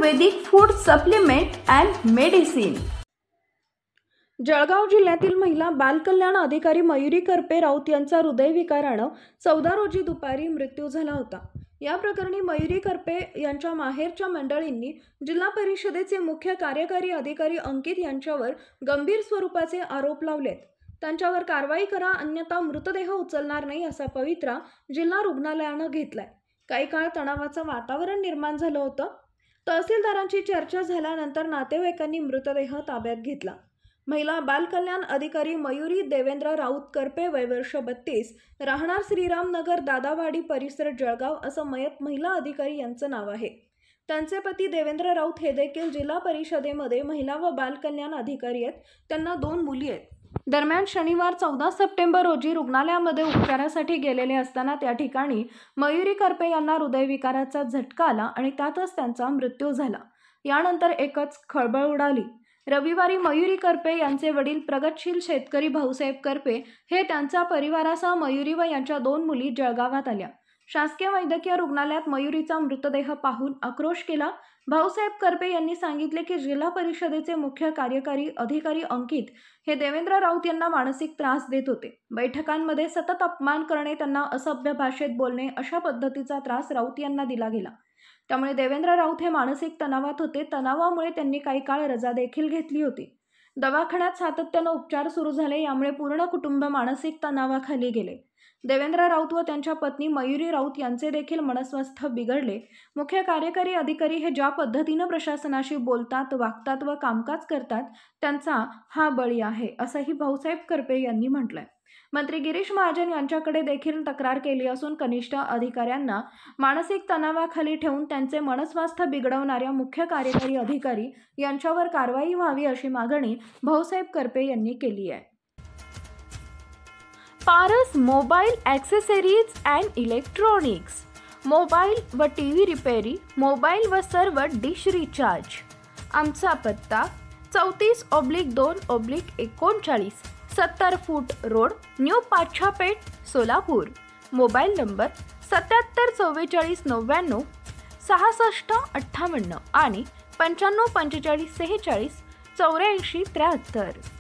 Ayurvedic food supplement and medicine. Jalgaon जिल्ह्यातील महिला बालकल्याण अधिकारी मयुरी करपे राऊत यांचा हृदयविकारानं 14 रोजी दुपारी मृत्यू झाला होता। या प्रकरणी मयुरी करपे यांच्या माहेरच्या मंडळींनी जिल्हा परिषदेचे मुख्य कार्यकारी अधिकारी अंकित यांच्यावर गंभीर स्वरूपाचे आरोप लावलेत। त्यांच्यावर कारवाई करा, अन्यथा मृतदेह उचलणार नाही असा पवित्रा जिल्हा रुग्णालयानं घेतलाय। काही काळ तणावाचं वातावरण निर्माण झालं होतं। तहसीलदारांची चर्चा झाल्यानंतर नातेवाईकांनी मृतदेह ताब्यात घेतला। महिला बालकल्याण अधिकारी मयुरी देवेंद्र राऊत करपे, वय वर्ष 32, राहणार श्रीराम नगर, दादावाडी परिसर, जळगाव असं मयत महिला अधिकारी यांचं नाव आहे। त्यांचे पती देवेंद्र राऊत हे देखील जिल्हा परिषदेमध्ये महिला व बालकल्याण अधिकारी आहेत। त्यांना 2 मुली आहेत। दरम्यान शनिवार 14 सप्टेंबर रोजी रुग्णालयामध्ये उपचारासाठी गेलेले असताना त्या ठिकाणी मयुरी करपे यांना हृदयविकाराचा झटका आला आणि त्यातच त्यांचा मृत्यू झाला। यानंतर एकच खळबळ उडाली। रविवारी मयुरी करपे यांचे वडील प्रगतशील शेतकरी भाऊसाहेब करपे हे त्यांच्या परिवारासह मयुरी व यांच्या 2 मुली जळगावात आल्या। शासकीय वैद्यकीय रुग्णालयात मयुरीचा मृतदेह पाहून आक्रोश केला। भाऊसाहेब करपे यांनी सांगितले की जिल्हा परिषदेचे मुख्य कार्यकारी अधिकारी अंकित हे देवेंद्र राऊत यांना मानसिक त्रास देत होते। बैठकांमध्ये सतत अपमान करणे, त्यांना असभ्य भाषेत बोलणे अशा पद्धतीचा त्रास राऊत यांना दिला गेला। त्यामुळे देवेंद्र राऊत हे मानसिक तणावात होते। तणावामुळे त्यांनी काही काळ रजा देखील घेतली होती। दवाखान्यात सातत्याने उपचार सुरू झाले। यामुळे पूर्ण कुटुंब मानसिक तणावाखाली गेले। देवेंद्र राऊत व त्यांच्या पत्नी मयुरी राऊत यांचे देखील मनस्वास्थ्य बिघडले। मुख्य कार्यकारी अधिकारी हे ज्या पद्धतीने प्रशासनाशी बोलतात, वागतात व कामकाज करतात त्यांचा हा बळी आहे, असंही भाऊसाहेब करपे यांनी म्हटलंय। मंत्री गिरीश महाजन यांच्याकडे देखील तक्रार केली असून कनिष्ठ अधिकाऱ्यांना मानसिक तणावाखाली ठेवून त्यांचे मनस्वास्थ्य बिघडवणाऱ्या मुख्य कार्यकारी अधिकारी यांच्यावर कारवाई व्हावी अशी मागणी भाऊसाहेब करपे यांनी केली आहे। Paras mobile accessories and electronics, mobile व टीव्ही रिपेरी, मोबाईल व सर्व डिश रिचार्ज। आमचा पत्ता 34/2/39, 70 फूट road, new Pachhapeth, Solapur. Mobile number 774499 6658 आणि 954546 8473।